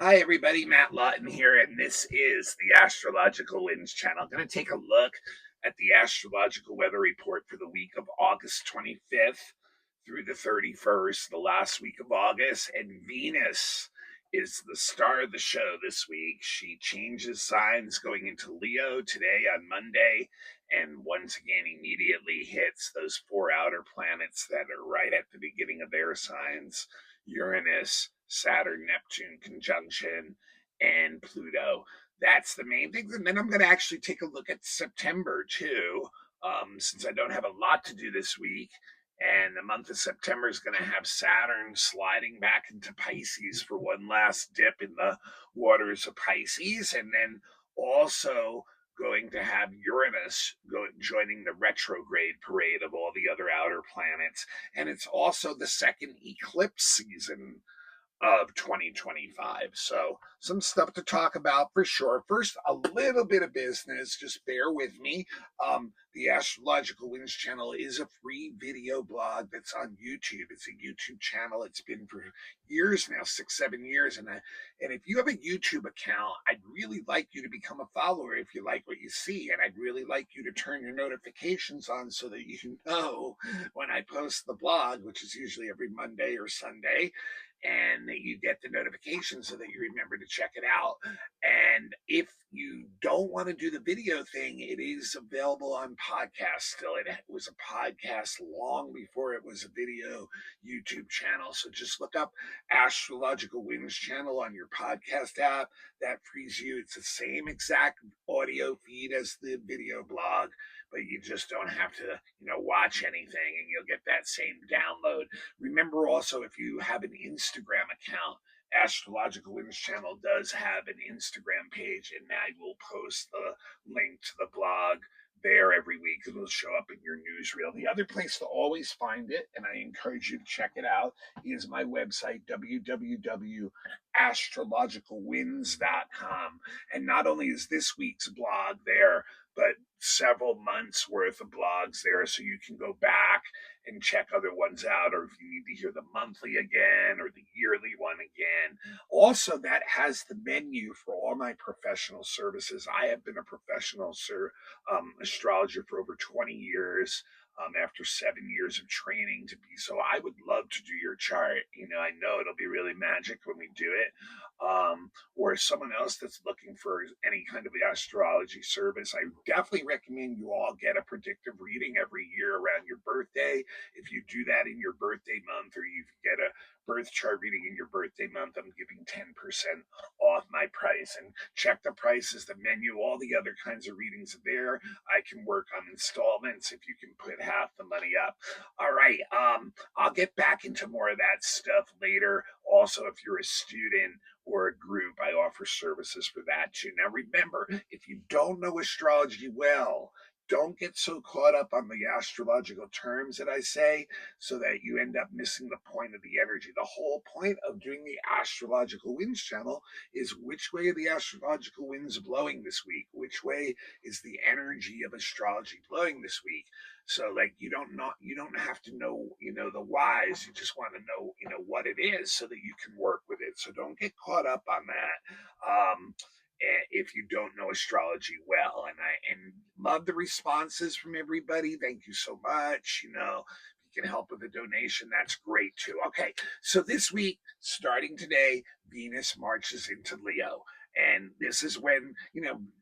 Hi, everybody. Matt Lawton here, and this is the Astrological Winds channel. I'm going to take a look at the astrological weather report for the week of August 25th through the 31st, the last week of August. And Venus is the star of the show this week. She changes signs going into Leo today on Monday, and once again, immediately hits those four outer planets that are right at the beginning of their signs: Uranus, Saturn, Neptune conjunction, and Pluto. That's the main things. And then I'm going to actually take a look at September too, since I don't have a lot to do this week. And the month of September is going to have Saturn sliding back into Pisces for one last dip in the waters of Pisces. And then also going to have Uranus joining the retrograde parade of all the other outer planets. And it's also the second eclipse season of 2025. So, some stuff to talk about for sure. First, a little bit of business. Just bear with me. The Astrological Winds channel is a free video blog that's on YouTube. It's a YouTube channel. It's been for years now, 6, 7 years. And if you have a YouTube account, I'd really like you to become a follower if you like what you see. And I'd really like you to turn your notifications on so that you know when I post the blog, which is usually every Monday or Sunday, and you get the notification so that you remember to check it out. And if you don't want to do the video thing, it is available on podcast still. It was a podcast long before it was a video YouTube channel. So just look up Astrological Winds channel on your podcast app. That frees you. It's the same exact audio feed as the video blog, but you just don't have to, watch anything, and you'll get that same download. Remember also, if you have an Instagram account, Astrological Winds channel does have an Instagram page, and I will post the link to the blog there every week. It'll show up in your newsreel. The other place to always find it, and I encourage you to check it out, is my website, www.astrologicalwinds.com. And not only is this week's blog there, but several months worth of blogs there, so you can go back and check other ones out, or if you need to hear the monthly again or the yearly one again. Also, that has the menu for all my professional services. I have been a professional astrologer for over 20 years. After 7 years of training to be. So I would love to do your chart. I know it'll be really magic when we do it. Or someone else that's looking for any kind of astrology service, I definitely recommend you all get a predictive reading every year around your birthday. If you do that in your birthday month, or you get a birth chart reading in your birthday month, I'm giving 10% off my price. And check the prices, the menu, all the other kinds of readings are there. I can work on installments if you can put half the money up. All right. I'll get back into more of that stuff later. Also, if you're a student or a group, I offer services for that too. Now, remember, if you don't know astrology well, don't get so caught up on the astrological terms that I say, so that you end up missing the point of the energy. The whole point of doing the Astrological Winds channel is which way are the astrological winds blowing this week? Which way is the energy of astrology blowing this week? So, like, you don't have to know, the whys. You just want to know, what it is, so that you can work with it. So don't get caught up on that. If you don't know astrology well. And I love the responses from everybody. Thank you so much. If you can help with a donation, that's great too. Okay, so this week, starting today, Venus marches into Leo. And this is when,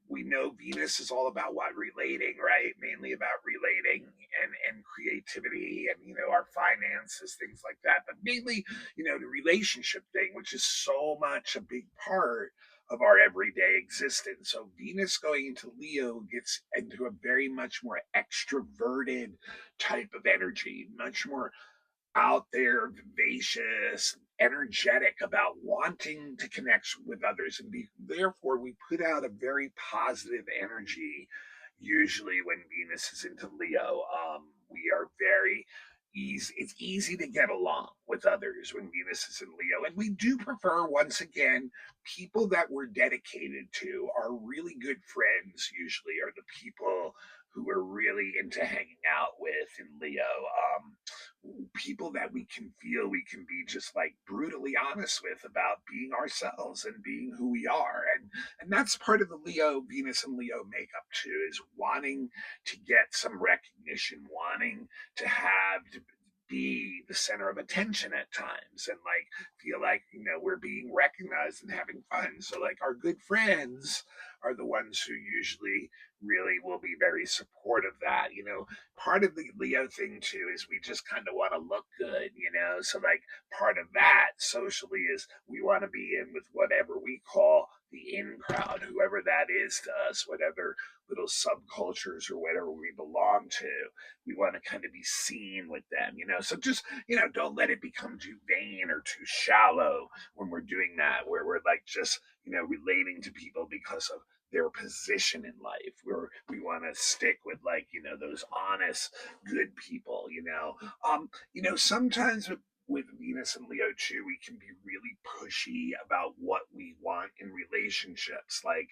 we know Venus is all about what? Relating, right? Mainly about relating and creativity and, our finances, things like that. But mainly, the relationship thing, which is so much a big part of our everyday existence. So Venus going into Leo gets into a very much more extroverted type of energy, much more out there, vivacious, energetic about wanting to connect with others. And therefore, we put out a very positive energy, usually when Venus is into Leo. We are very easy. It's easy to get along with others when Venus is in Leo. And we do prefer, once again, people that we're dedicated to. Our really good friends usually are the people who are really into hanging out with in Leo. people that we can feel we can be just like brutally honest with about being ourselves and being who we are. And that's part of the Leo, Venus and Leo makeup too, is wanting to get some recognition, wanting to have to be the center of attention at times and like feel like we're being recognized and having fun. So like our good friends are the ones who usually really will be very supportive of that. Part of the Leo thing too is we just kind of want to look good. So like part of that socially is we want to be in with whatever we call the in crowd, whoever that is to us, whatever little subcultures or whatever we belong to. We want to kind of be seen with them. So just, don't let it become too vain or too shallow when we're doing that, where we're like just, relating to people because of their position in life, where we want to stick with like those honest good people. Sometimes with Venus and Leo too, we can be really pushy about what we want in relationships, like,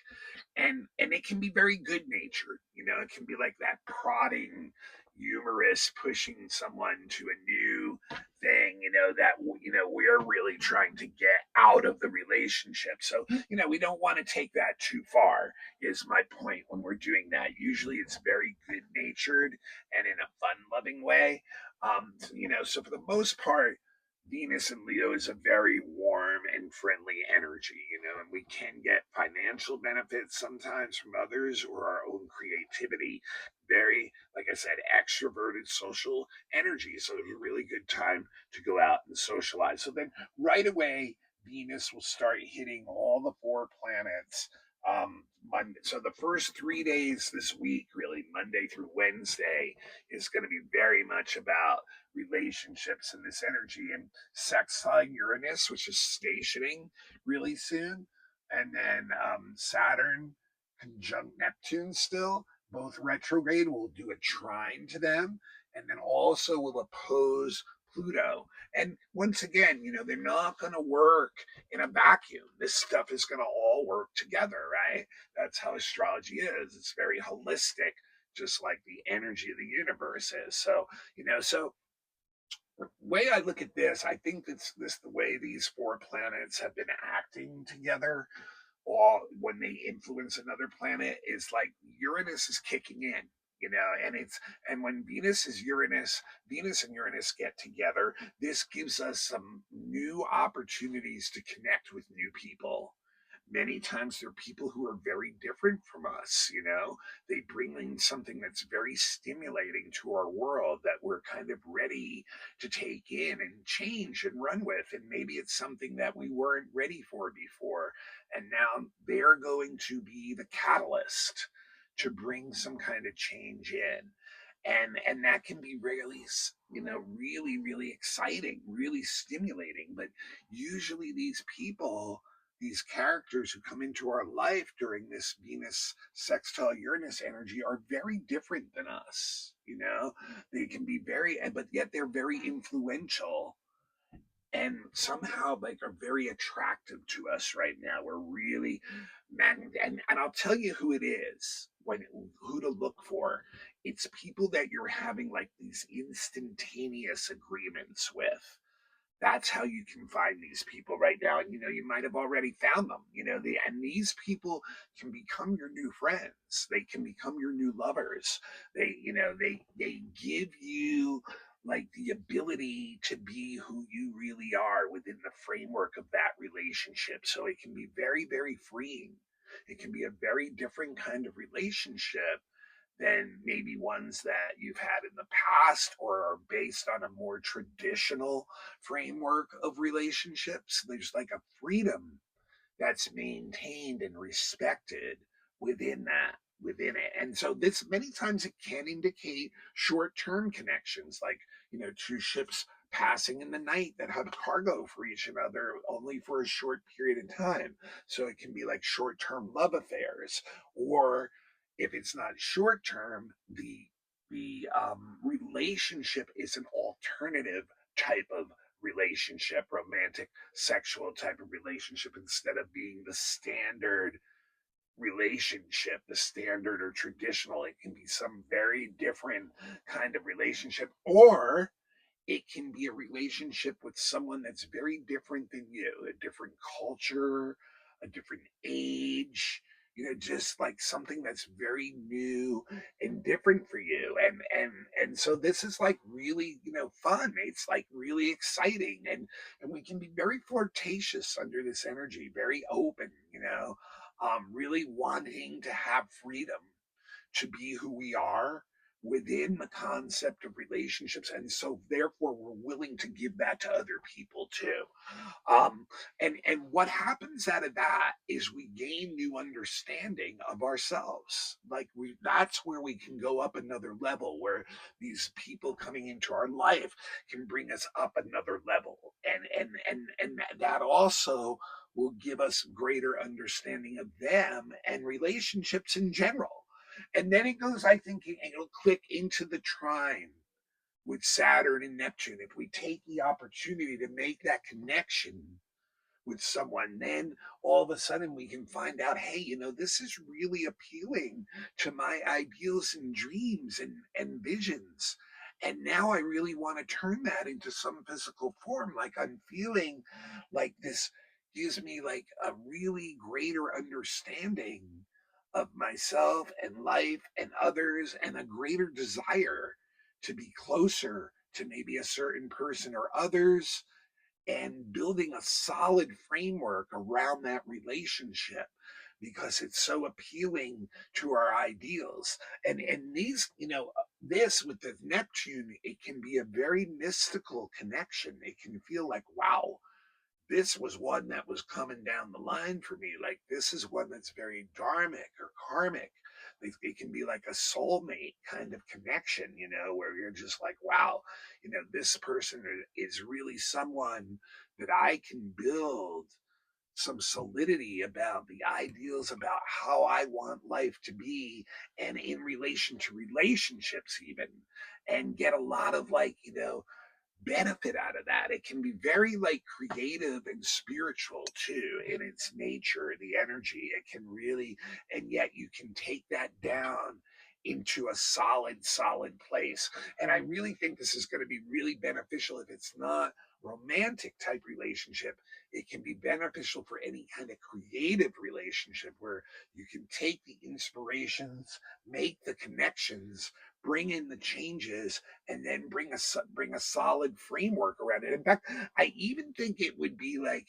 and it can be very good natured. It can be like that prodding humorous pushing someone to a new thing, that we're really trying to get out of the relationship. So we don't want to take that too far, is my point. When we're doing that, usually it's very good natured and in a fun loving way. So for the most part, Venus and Leo is a very warm and friendly energy, and we can get financial benefits sometimes from others or our own creativity. Very, like I said, extroverted social energy. So it's a really good time to go out and socialize. So then right away, Venus will start hitting all the four planets. Monday. So the first 3 days this week, really Monday through Wednesday, is going to be very much about relationships and this energy and sextile Uranus, which is stationing really soon, and then Saturn conjunct Neptune still, both retrograde, will do a trine to them, and then also will oppose Pluto. And once again, they're not going to work in a vacuum. This stuff is going to all work together, right? That's how astrology is. It's very holistic, just like the energy of the universe is. So the way I look at this, I think that's this the way these four planets have been acting together, or when they influence another planet, is like Uranus is kicking in, and when Venus and Uranus get together, this gives us some new opportunities to connect with new people. Many times they're people who are very different from us. They bring in something that's very stimulating to our world that we're kind of ready to take in and change and run with. And maybe it's something that we weren't ready for before. And now they're going to be the catalyst to bring some kind of change in. And that can be really, really exciting, really stimulating. But usually these characters who come into our life during this Venus sextile Uranus energy are very different than us. They can be but yet they're very influential and somehow like are very attractive to us right now. We're really, man, and I'll tell you who it is, who to look for. It's people that you're having like these instantaneous agreements with. That's how you can find these people right now. And you might have already found them. And these people can become your new friends. They can become your new lovers. They give you like the ability to be who you really are within the framework of that relationship. So it can be very, very freeing. It can be a very different kind of relationship than maybe ones that you've had in the past or are based on a more traditional framework of relationships. There's like a freedom that's maintained and respected within it. And so this many times it can indicate short-term connections, like two ships passing in the night that have cargo for each other only for a short period of time. So it can be like short-term love affairs, or if it's not short term, the relationship is an alternative type of relationship, romantic, sexual type of relationship, instead of being the standard relationship, the standard or traditional. It can be some very different kind of relationship, or it can be a relationship with someone that's very different than you, a different culture, a different age, just like something that's very new and different for you. And so this is like really, fun. It's like really exciting. And we can be very flirtatious under this energy, very open, really wanting to have freedom to be who we are within the concept of relationships. And so therefore we're willing to give that to other people too. um, and what happens out of that is we gain new understanding of ourselves. Like that's where we can go up another level, where these people coming into our life can bring us up another level, and that also will give us greater understanding of them and relationships in general. And then it goes, I think, and it'll click into the trine with Saturn and Neptune. If we take the opportunity to make that connection with someone, then all of a sudden we can find out, hey, this is really appealing to my ideals and dreams and visions. And now I really want to turn that into some physical form. Like I'm feeling like this gives me like a really greater understanding of myself and life and others, and a greater desire to be closer to maybe a certain person or others, and building a solid framework around that relationship because it's so appealing to our ideals. And these, this with the Neptune, it can be a very mystical connection. It can feel like, wow, this was one that was coming down the line for me. Like this is one that's very dharmic or karmic. It can be like a soulmate kind of connection, where you're just like, wow, this person is really someone that I can build some solidity about the ideals about how I want life to be, and in relation to relationships even, and get a lot of like, benefit out of that. It can be very like creative and spiritual too in its nature, the energy. It can really, and yet you can take that down into a solid place. And I really think this is going to be really beneficial if it's not romantic type relationship. It can be beneficial for any kind of creative relationship where you can take the inspirations, make the connections, bring in the changes, and then bring a solid framework around it. In fact, I even think it would be like,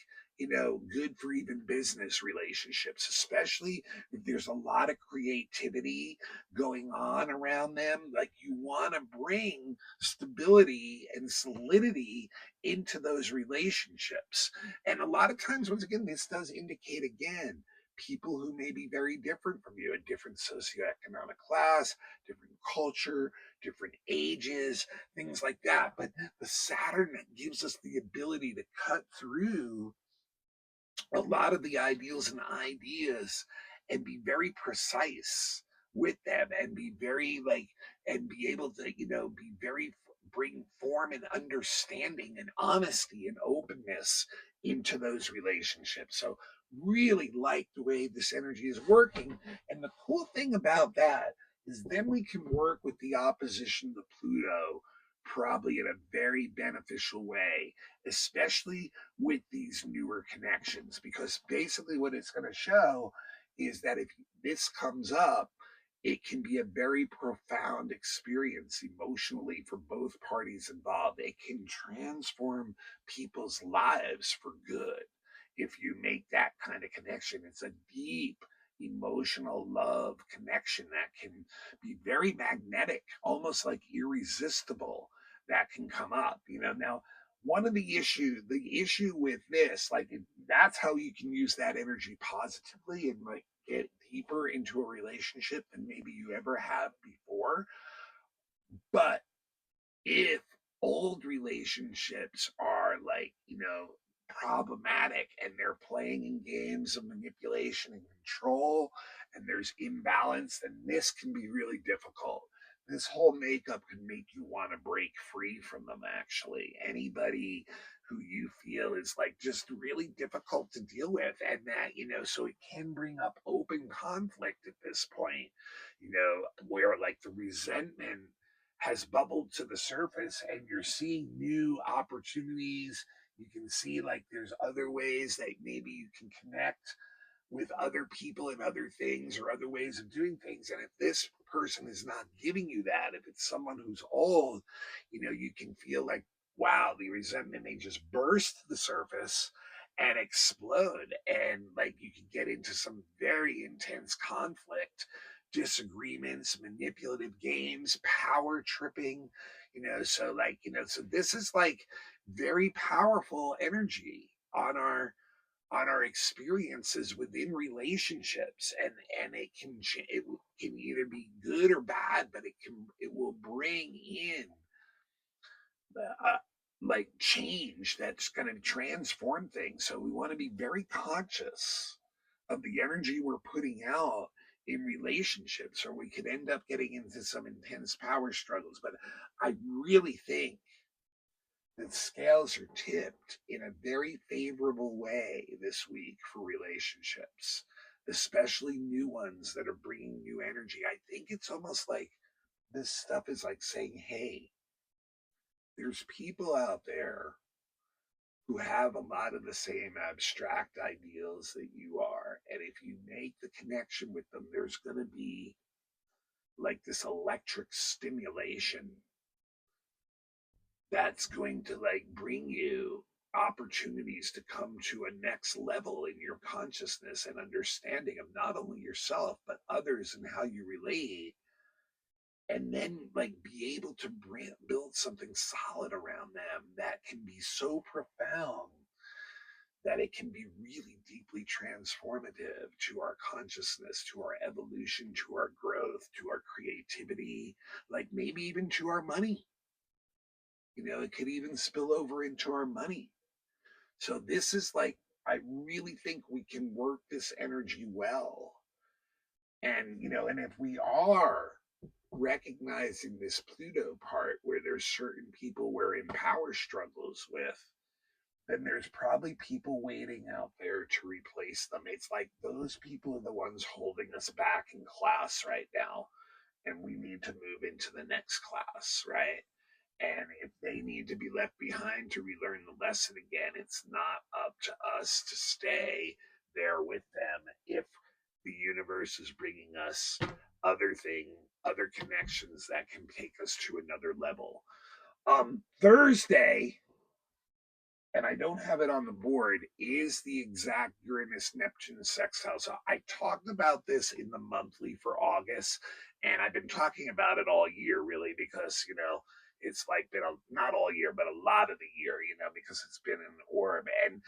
good for even business relationships, especially if there's a lot of creativity going on around them. Like you want to bring stability and solidity into those relationships. And a lot of times, once again, this does indicate again people who may be very different from you, a different socioeconomic class, different culture, different ages, things like that. But the Saturn gives us the ability to cut through a lot of the ideals and ideas and be very precise with them, and be very like, and be able to, be very, bring form and understanding and honesty and openness into those relationships. So really like the way this energy is working. And the cool thing about that is then we can work with the opposition to Pluto probably in a very beneficial way, especially with these newer connections, because basically what it's going to show is that if this comes up, it can be a very profound experience emotionally for both parties involved. It can transform people's lives for good if you make that kind of connection. It's a deep emotional love connection that can be very magnetic, almost like irresistible, that can come up. Now one of the issue with this, like that's how you can use that energy positively and like get deeper into a relationship than maybe you ever have before. But if old relationships are like, problematic, and they're playing in games of manipulation and control, and there's imbalance, then this can be really difficult. This whole makeup can make you want to break free from them, actually. Anybody who you feel is like just really difficult to deal with, and that, so it can bring up open conflict at this point, where like the resentment has bubbled to the surface, and you're seeing new opportunities. You can see like there's other ways that maybe you can connect with other people and other things or other ways of doing things. And if this person is not giving you that, if it's someone who's old, you can feel like, wow, the resentment may just burst to the surface and explode. And like you can get into some very intense conflict, disagreements, manipulative games, power tripping, so this is like very powerful energy on our experiences within relationships, and it can either be good or bad, but it will bring in uh, like change that's going to transform things. So we want to be very conscious of the energy we're putting out in relationships, or we could end up getting into some intense power struggles. But I really think the scales are tipped in a very favorable way this week for relationships, especially new ones that are bringing new energy. I think it's almost like this stuff is like saying, hey, there's people out there who have a lot of the same abstract ideals that you are. And if you make the connection with them, there's going to be like this electric stimulation that's going to like bring you opportunities to come to a next level in your consciousness and understanding of not only yourself but others and how you relate, and then like be able to build something solid around them that can be so profound that it can be really deeply transformative to our consciousness, to our evolution, to our growth, to our creativity, like maybe even to our money. It could even spill over into our money. So this is like, I really think we can work this energy well. And if we are recognizing this Pluto part where there's certain people we're in power struggles with, then there's probably people waiting out there to replace them. It's like those people are the ones holding us back in class right now. And we need to move into the next class, right? And if they need to be left behind to relearn the lesson again, it's not up to us to stay there with them if the universe is bringing us other connections that can take us to another level. Thursday, and I don't have it on the board, is the exact Uranus Neptune sextile. So I talked about this in the monthly for August, and I've been talking about it all year, really, because, it's like been not all year, but a lot of the year, because it's been an orb. And,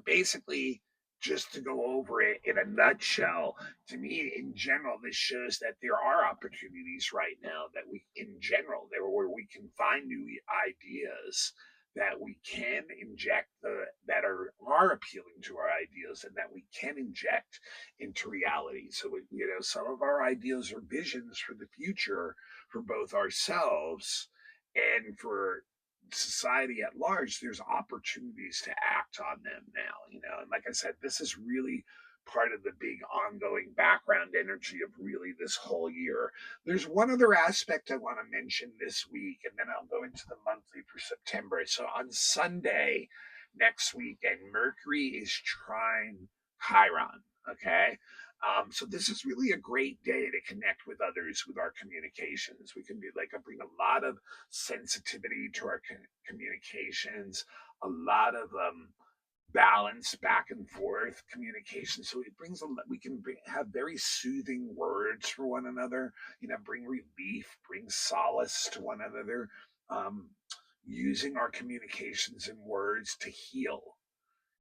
basically, just to go over it in a nutshell, to me, in general, this shows that there are opportunities right now that in general, there where we can find new ideas that we can inject that are appealing to our ideas and that we can inject into reality. So some of our ideas are visions for the future for both ourselves and for society at large. There's opportunities to act on them now. And like I said, this is really part of the big ongoing background energy of really this whole year. There's one other aspect I want to mention this week, and then I'll go into the monthly for September. So on Sunday next week, and Mercury is trine Chiron. Okay. So this is really a great day to connect with others with our communications. We can be like bring a lot of sensitivity to our communications, a lot of balance back and forth communication. So it brings we can have very soothing words for one another, bring relief, bring solace to one another, um, using our communications and words to heal,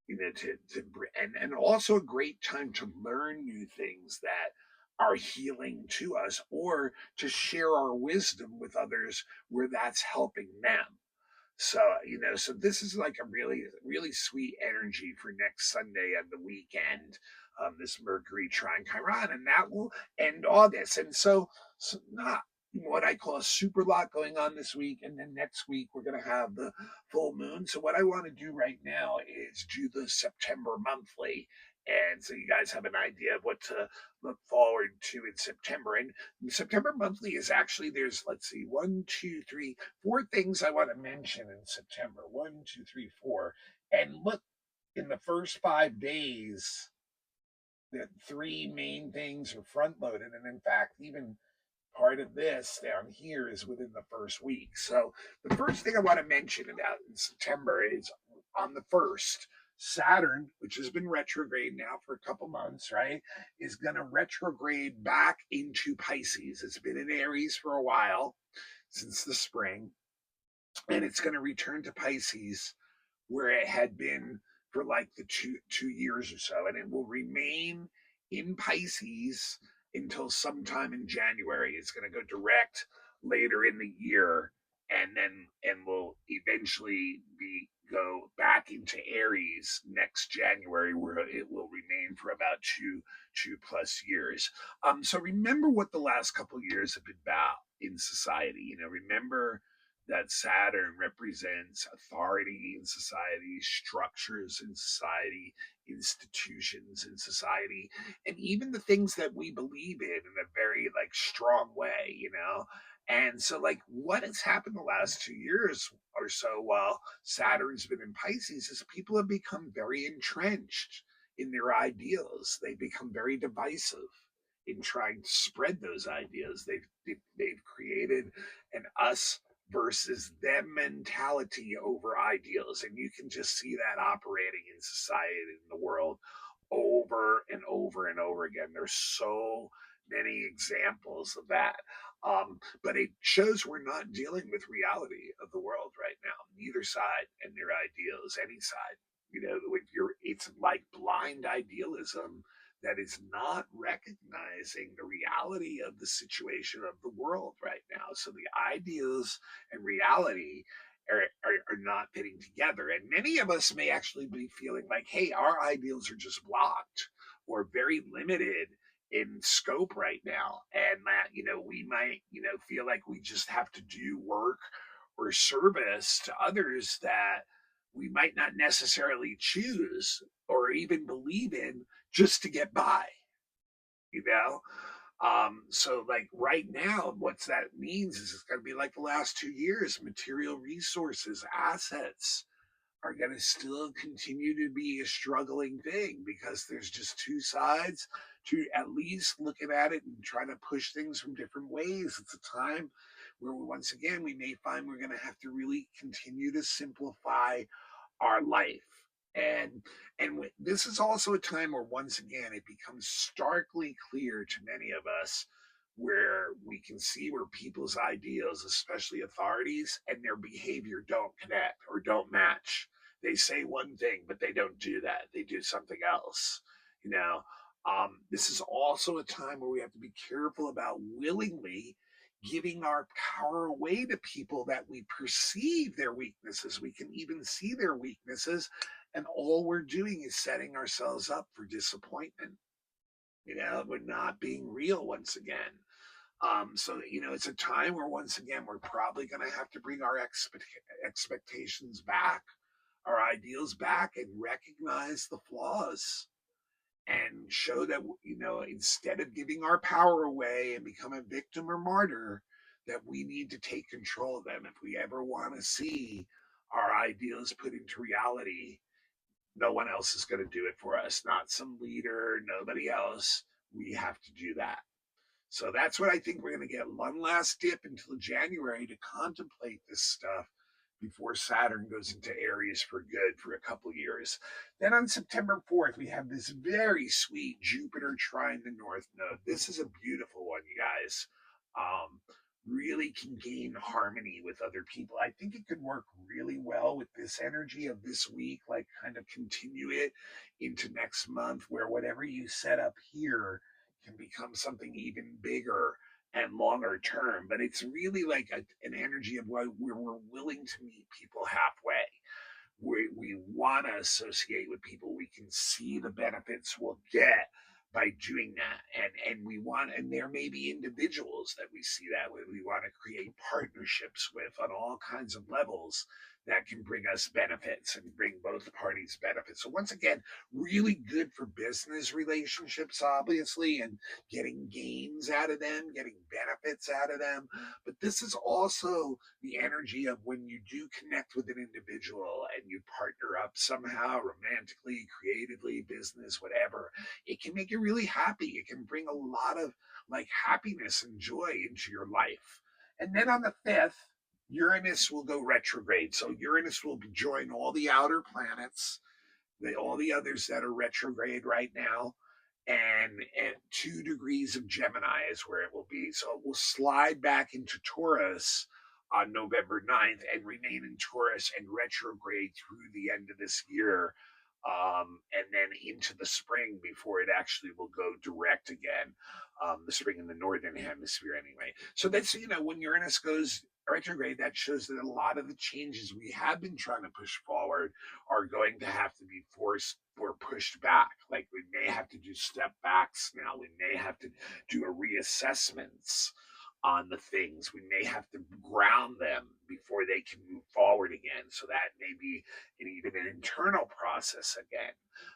and also a great time to learn new things that are healing to us, or to share our wisdom with others where that's helping them. So this is like a really, really sweet energy for next Sunday and the weekend. This Mercury trine Chiron, and that will end August. And so not what I call a super lot going on this week. And then next week, we're going to have the full moon. So what I want to do right now is do the September monthly. And so you guys have an idea of what to look forward to in September. And September monthly is actually, there's, let's see, one, two, three, four things I want to mention in September. One, two, three, four. And look, in the first 5 days, the three main things are front loaded. And in fact, even part of this down here is within the first week. So the first thing I want to mention about in September is on the 1st, Saturn, which has been retrograde now for a couple months, right, is going to retrograde back into Pisces. It's been in Aries for a while, since the spring, and it's going to return to Pisces where it had been for like the two years or so, and it will remain in Pisces until sometime in January. It's going to go direct later in the year, and will eventually be go back into Aries next January, where it will remain for about two plus years. So remember what the last couple of years have been about in society. Remember that Saturn represents authority in society, structures in society, institutions in society, and even the things that we believe in a very like strong way. And so, like, what has happened the last 2 years or so while Saturn's been in Pisces is people have become very entrenched in their ideals. They become very divisive in trying to spread those ideas. They've created an us versus them mentality over ideals. And you can just see that operating in society, in the world, over and over and over again. There's so many examples of that. But it shows we're not dealing with reality of the world right now, neither side and their ideals, any side. It's like blind idealism that is not recognizing the reality of the situation of the world right now. So the ideas and reality are not fitting together. And many of us may actually be feeling like, hey, our ideals are just blocked or very limited in scope right now. And that, we might, feel like we just have to do work or service to others that we might not necessarily choose or even believe in just to get by, you know? So like right now, what's that means is it's gonna be like the last 2 years, material resources, assets are gonna still continue to be a struggling thing because there's just two sides to at least looking at it and trying to push things from different ways. It's a time where once again we may find we're gonna have to really continue to simplify our life. And this is also a time where once again it becomes starkly clear to many of us where we can see where people's ideals, especially authorities, and their behavior don't connect or don't match. They say one thing but they don't do that, they do something else. you know this is also a time where we have to be careful about willingly giving our power away to people that we perceive their weaknesses. We can even see their weaknesses, and all we're doing is setting ourselves up for disappointment. We're not being real once again. So it's a time where once again we're probably going to have to bring our expectations back, our ideals back, and recognize the flaws and show that instead of giving our power away and become a victim or martyr, that we need to take control of them. If we ever want to see our ideals put into reality, no one else is going to do it for us, not some leader, nobody else. We have to do that. So that's what I think. We're going to get one last dip until January to contemplate this stuff before Saturn goes into Aries for good for a couple years. Then on September 4th, we have this very sweet Jupiter trine the North Node. This is a beautiful one, you guys. Really can gain harmony with other people. I think it could work really well with this energy of this week, like kind of continue it into next month, where whatever you set up here can become something even bigger and longer term. But it's really like an energy of where we're willing to meet people halfway. We want to associate with people. We can see the benefits we'll get by doing that. And there may be individuals that we see that with. We want to create partnerships with on all kinds of levels that can bring us benefits and bring both parties benefits. So once again, really good for business relationships, obviously, and getting gains out of them, getting benefits out of them. But this is also the energy of when you do connect with an individual and you partner up somehow romantically, creatively, business, whatever, it can make you really happy. It can bring a lot of like happiness and joy into your life. And then on the 5th, Uranus will go retrograde. So Uranus will join all the outer planets, all the others that are retrograde right now, and at 2 degrees of Gemini is where it will be. So it will slide back into Taurus on November 9th and remain in Taurus and retrograde through the end of this year. And then into the spring before it actually will go direct again. The spring in the northern hemisphere, anyway. So that's, when Uranus goes retrograde, that shows that a lot of the changes we have been trying to push forward are going to have to be forced or pushed back. Like we may have to do step backs now. We may have to do a reassessments on the things. We may have to ground them before they can move forward again. So that may be even an internal process again.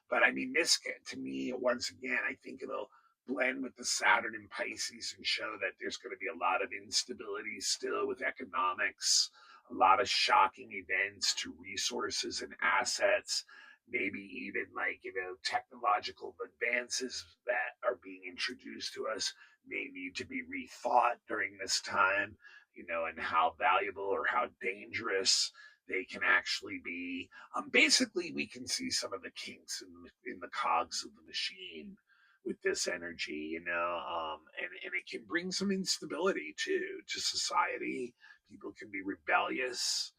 But I mean, this to me, once again, I think it'll blend with the Saturn in Pisces and show that there's going to be a lot of instability still with economics, a lot of shocking events to resources and assets, maybe even like, technological advances that are being introduced to us may need to be rethought during this time, and how valuable or how dangerous they can actually be. Basically, we can see some of the kinks in the cogs of the machine with this energy, and it can bring some instability too to society. People can be rebellious.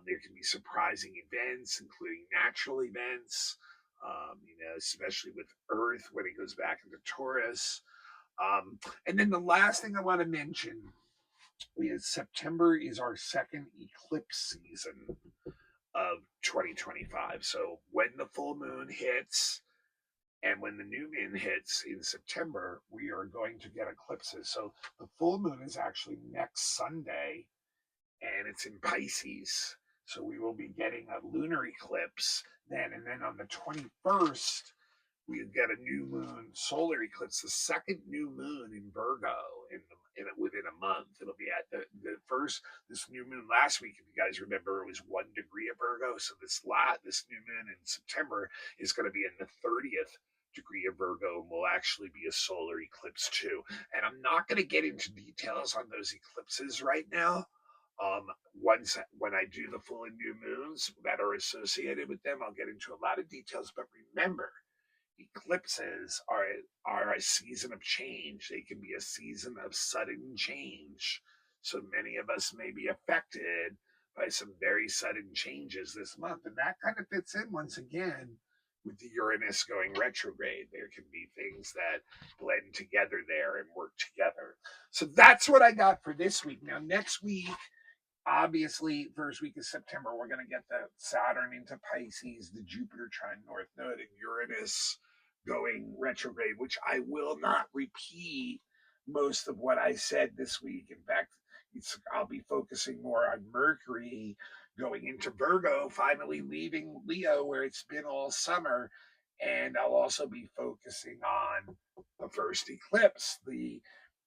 There can be surprising events, including natural events, especially with Earth when it goes back into Taurus. And then the last thing I want to mention is September is our second eclipse season of 2025. So when the full moon hits and when the new moon hits in September, we are going to get eclipses. So the full moon is actually next Sunday, and it's in Pisces. So we will be getting a lunar eclipse then. And then on the 21st, we get a new moon solar eclipse, the second new moon in Virgo within a month. It'll be at the first, this new moon last week, if you guys remember, it was 1 degree of Virgo. So this new moon in September is going to be in the 30th degree of Virgo and will actually be a solar eclipse too. And I'm not going to get into details on those eclipses right now. Once when I do the full and new moons that are associated with them, I'll get into a lot of details. But remember, eclipses are a season of change. They can be a season of sudden change. So many of us may be affected by some very sudden changes this month. And that kind of fits in once again with the Uranus going retrograde. There can be things that blend together there and work together. So that's what I got for this week. Now, next week, obviously, first week of September, we're going to get the Saturn into Pisces, the Jupiter trine North Node, and Uranus going retrograde, which I will not repeat most of what I said this week. In fact, I'll be focusing more on Mercury going into Virgo, finally leaving Leo, where it's been all summer. And I'll also be focusing on the first eclipse, the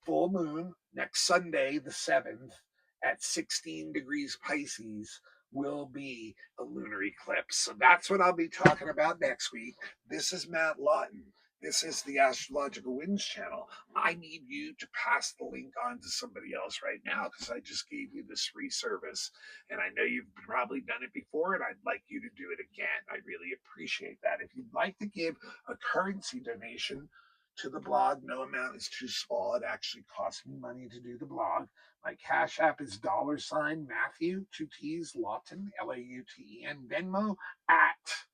full moon next Sunday, the 7th, at 16 degrees Pisces will be a lunar eclipse. So that's what I'll be talking about next week. This is Matt Lawton. This is the Astrological Winds channel. I need you to pass the link on to somebody else right now because I just gave you this free service. And I know you've probably done it before, and I'd like you to do it again. I really appreciate that. If you'd like to give a currency donation to the blog, no amount is too small. It actually costs me money to do the blog. My Cash App is $Matthew, 2T's, Lawton, Lauten, Venmo at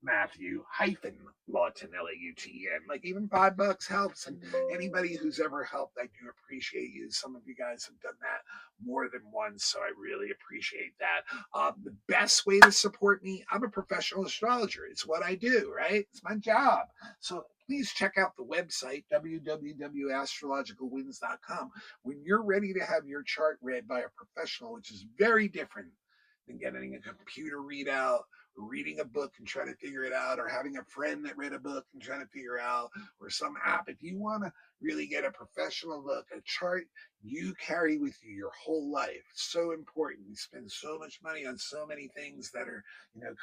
Matthew Lawton, Lauten. Like even $5 helps. And anybody who's ever helped, I do appreciate you. Some of you guys have done that more than once, so I really appreciate that. The best way to support me, I'm a professional astrologer. It's what I do, right? It's my job. So please check out the website, www.astrologicalwinds.com. When you're ready to have your chart read by a professional, which is very different than getting a computer readout, reading a book and trying to figure it out, or having a friend that read a book and trying to figure out, or some app. If you want to really get a professional look, a chart you carry with you your whole life. So important. You spend so much money on so many things that are,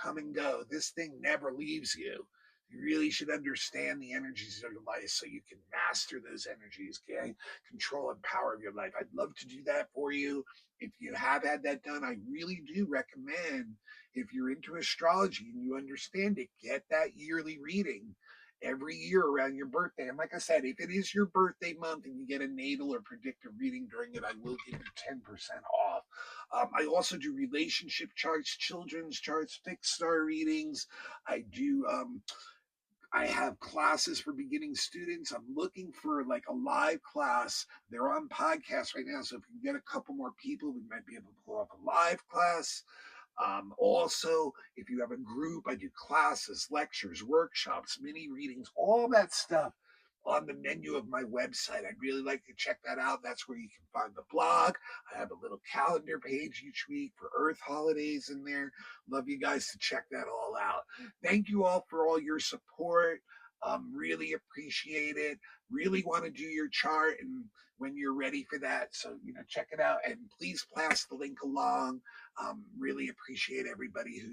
come and go. This thing never leaves you. You really should understand the energies of your life so you can master those energies, gain control and power of your life. I'd love to do that for you. If you have had that done, I really do recommend, if you're into astrology and you understand it, get that yearly reading every year around your birthday. And like I said, if it is your birthday month and you get a natal or predictive reading during it, I will give you 10% off. I also do relationship charts, children's charts, fixed star readings. I have classes for beginning students. I'm looking for like a live class. They're on podcast right now. So if we can get a couple more people, we might be able to pull off a live class. Also, if you have a group, I do classes, lectures, workshops, mini readings, all that stuff on the menu of my website. I'd really like to check that out. That's where you can find the blog. I have a little calendar page each week for Earth holidays in there. Love you guys to check that all out. Thank you all for all your support. Really appreciate it. Really want to do your chart and when you're ready for that. So, check it out and please pass the link along. Really appreciate everybody who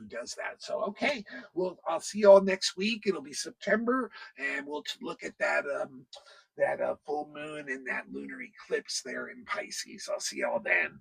does that. So, okay, well, I'll see you all next week. It'll be September, and we'll look at that full moon and that lunar eclipse there in Pisces. I'll see you all then.